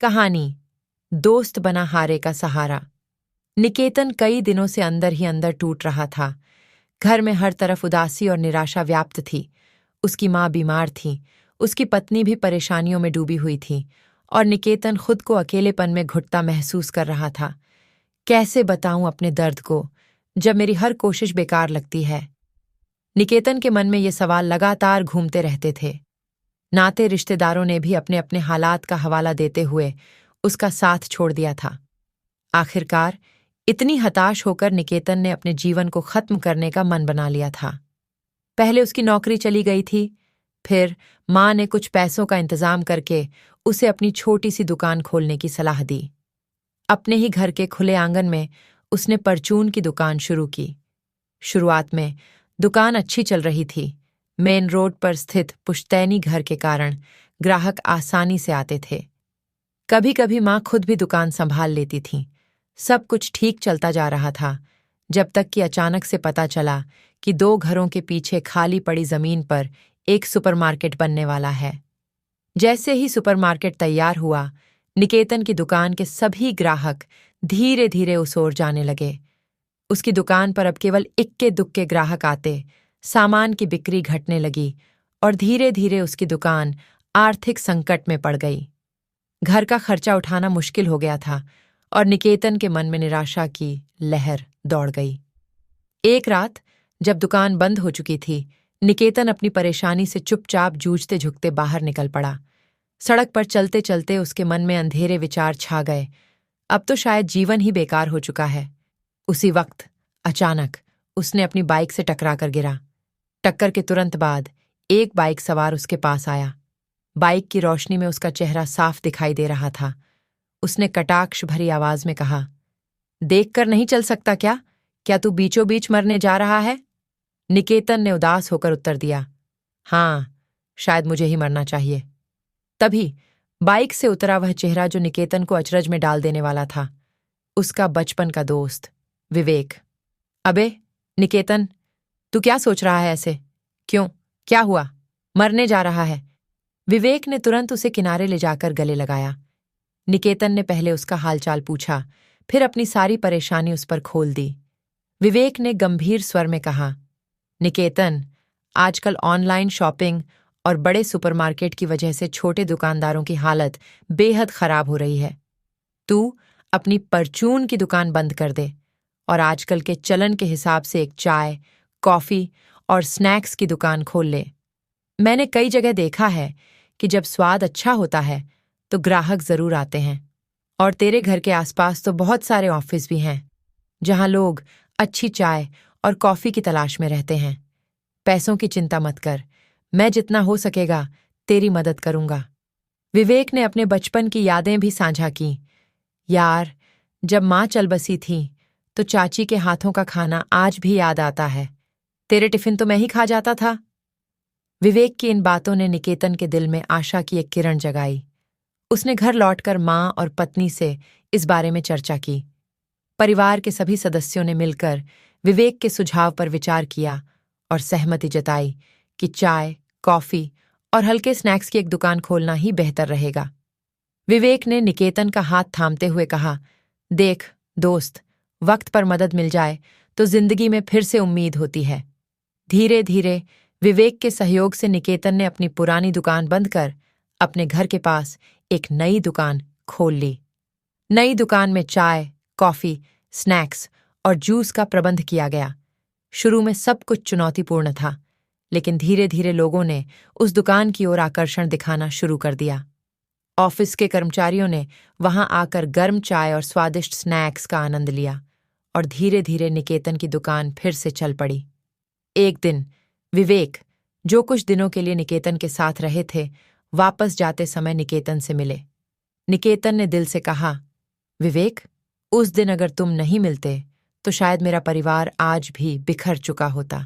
कहानी दोस्त बना हारे का सहारा। निकेतन कई दिनों से अंदर ही अंदर टूट रहा था। घर में हर तरफ उदासी और निराशा व्याप्त थी। उसकी माँ बीमार थी, उसकी पत्नी भी परेशानियों में डूबी हुई थी और निकेतन खुद को अकेलेपन में घुटता महसूस कर रहा था। कैसे बताऊं अपने दर्द को जब मेरी हर कोशिश बेकार लगती है? निकेतन के मन में ये सवाल लगातार घूमते रहते थे। नाते रिश्तेदारों ने भी अपने अपने हालात का हवाला देते हुए उसका साथ छोड़ दिया था। आखिरकार इतनी हताश होकर निकेतन ने अपने जीवन को खत्म करने का मन बना लिया था। पहले उसकी नौकरी चली गई थी, फिर माँ ने कुछ पैसों का इंतजाम करके उसे अपनी छोटी सी दुकान खोलने की सलाह दी। अपने ही घर के खुले आंगन में उसने परचून की दुकान शुरू की। शुरुआत में दुकान अच्छी चल रही थी। मेन रोड पर स्थित पुश्तैनी घर के कारण ग्राहक आसानी से आते थे। कभी कभी माँ खुद भी दुकान संभाल लेती थीं। सब कुछ ठीक चलता जा रहा था, जब तक कि अचानक से पता चला कि 2 घरों के पीछे खाली पड़ी जमीन पर एक सुपरमार्केट बनने वाला है। जैसे ही सुपरमार्केट तैयार हुआ, निकेतन की दुकान के सभी ग्राहक धीरे धीरे उस ओर जाने लगे। उसकी दुकान पर अब केवल इक्के दुक्के ग्राहक आते, सामान की बिक्री घटने लगी और धीरे धीरे उसकी दुकान आर्थिक संकट में पड़ गई। घर का खर्चा उठाना मुश्किल हो गया था और निकेतन के मन में निराशा की लहर दौड़ गई। एक रात जब दुकान बंद हो चुकी थी, निकेतन अपनी परेशानी से चुपचाप जूझते झुकते बाहर निकल पड़ा। सड़क पर चलते चलते उसके मन में अंधेरे विचार छा गए। अब तो शायद जीवन ही बेकार हो चुका है। उसी वक्त अचानक उसने अपनी बाइक से टकरा कर गिरा। टक्कर के तुरंत बाद एक बाइक सवार उसके पास आया। बाइक की रोशनी में उसका चेहरा साफ दिखाई दे रहा था। उसने कटाक्ष भरी आवाज में कहा, देखकर नहीं चल सकता क्या? क्या तू बीचों बीच मरने जा रहा है? निकेतन ने उदास होकर उत्तर दिया, हाँ, शायद मुझे ही मरना चाहिए। तभी बाइक से उतरा वह चेहरा जो निकेतन को अचरज में डाल देने वाला था। उसका बचपन का दोस्त विवेक। अबे निकेतन, तू क्या सोच रहा है ऐसे? क्यों, क्या हुआ? मरने जा रहा है? विवेक ने तुरंत उसे किनारे ले जाकर गले लगाया। निकेतन ने पहले उसका हालचाल पूछा, फिर अपनी सारी परेशानी उस पर खोल दी। विवेक ने गंभीर स्वर में कहा, निकेतन, आजकल ऑनलाइन शॉपिंग और बड़े सुपरमार्केट की वजह से छोटे दुकानदारों की हालत बेहद खराब हो रही है। तू अपनी परचून की दुकान बंद कर दे और आजकल के चलन के हिसाब से एक चाय, कॉफी और स्नैक्स की दुकान खोल ले। मैंने कई जगह देखा है कि जब स्वाद अच्छा होता है तो ग्राहक जरूर आते हैं, और तेरे घर के आसपास तो बहुत सारे ऑफिस भी हैं जहां लोग अच्छी चाय और कॉफी की तलाश में रहते हैं। पैसों की चिंता मत कर, मैं जितना हो सकेगा तेरी मदद करूंगा। विवेक ने अपने बचपन की यादें भी साझा की। यार, जब माँ चल बसी थी तो चाची के हाथों का खाना आज भी याद आता है। तेरे टिफिन तो मैं ही खा जाता था। विवेक की इन बातों ने निकेतन के दिल में आशा की एक किरण जगाई। उसने घर लौटकर माँ और पत्नी से इस बारे में चर्चा की। परिवार के सभी सदस्यों ने मिलकर विवेक के सुझाव पर विचार किया और सहमति जताई कि चाय, कॉफी और हल्के स्नैक्स की एक दुकान खोलना ही बेहतर रहेगा। विवेक ने निकेतन का हाथ थामते हुए कहा, देख दोस्त, वक्त पर मदद मिल जाए तो जिंदगी में फिर से उम्मीद होती है। धीरे धीरे विवेक के सहयोग से निकेतन ने अपनी पुरानी दुकान बंद कर अपने घर के पास एक नई दुकान खोल ली। नई दुकान में चाय, कॉफी, स्नैक्स और जूस का प्रबंध किया गया। शुरू में सब कुछ चुनौतीपूर्ण था, लेकिन धीरे धीरे लोगों ने उस दुकान की ओर आकर्षण दिखाना शुरू कर दिया। ऑफिस के कर्मचारियों ने वहां आकर गर्म चाय और स्वादिष्ट स्नैक्स का आनंद लिया और धीरे धीरे निकेतन की दुकान फिर से चल पड़ी। एक दिन विवेक, जो कुछ दिनों के लिए निकेतन के साथ रहे थे, वापस जाते समय निकेतन से मिले। निकेतन ने दिल से कहा, विवेक, उस दिन अगर तुम नहीं मिलते तो शायद मेरा परिवार आज भी बिखर चुका होता।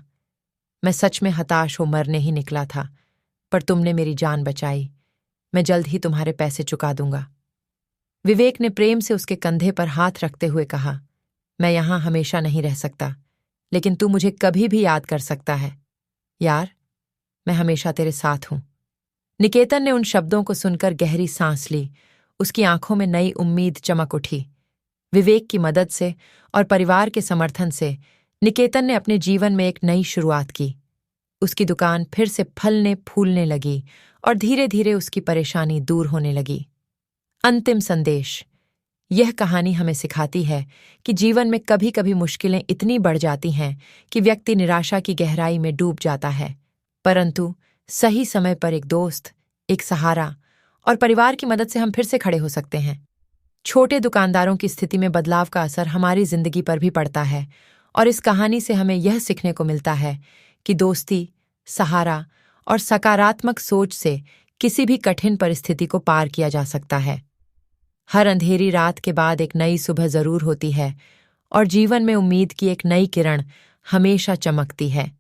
मैं सच में हताश हो मरने ही निकला था, पर तुमने मेरी जान बचाई। मैं जल्द ही तुम्हारे पैसे चुका दूंगा। विवेक ने प्रेम से उसके कंधे पर हाथ रखते हुए कहा, मैं यहां हमेशा नहीं रह सकता, लेकिन तू मुझे कभी भी याद कर सकता है। यार, मैं हमेशा तेरे साथ हूं। निकेतन ने उन शब्दों को सुनकर गहरी सांस ली। उसकी आंखों में नई उम्मीद चमक उठी। विवेक की मदद से और परिवार के समर्थन से निकेतन ने अपने जीवन में एक नई शुरुआत की। उसकी दुकान फिर से फलने फूलने लगी और धीरे धीरे उसकी परेशानी दूर होने लगी। अंतिम संदेश। यह कहानी हमें सिखाती है कि जीवन में कभी कभी मुश्किलें इतनी बढ़ जाती हैं कि व्यक्ति निराशा की गहराई में डूब जाता है, परंतु सही समय पर एक दोस्त, एक सहारा और परिवार की मदद से हम फिर से खड़े हो सकते हैं। छोटे दुकानदारों की स्थिति में बदलाव का असर हमारी जिंदगी पर भी पड़ता है और इस कहानी से हमें यह सीखने को मिलता है कि दोस्ती, सहारा और सकारात्मक सोच से किसी भी कठिन परिस्थिति को पार किया जा सकता है। हर अंधेरी रात के बाद एक नई सुबह जरूर होती है और जीवन में उम्मीद की एक नई किरण हमेशा चमकती है।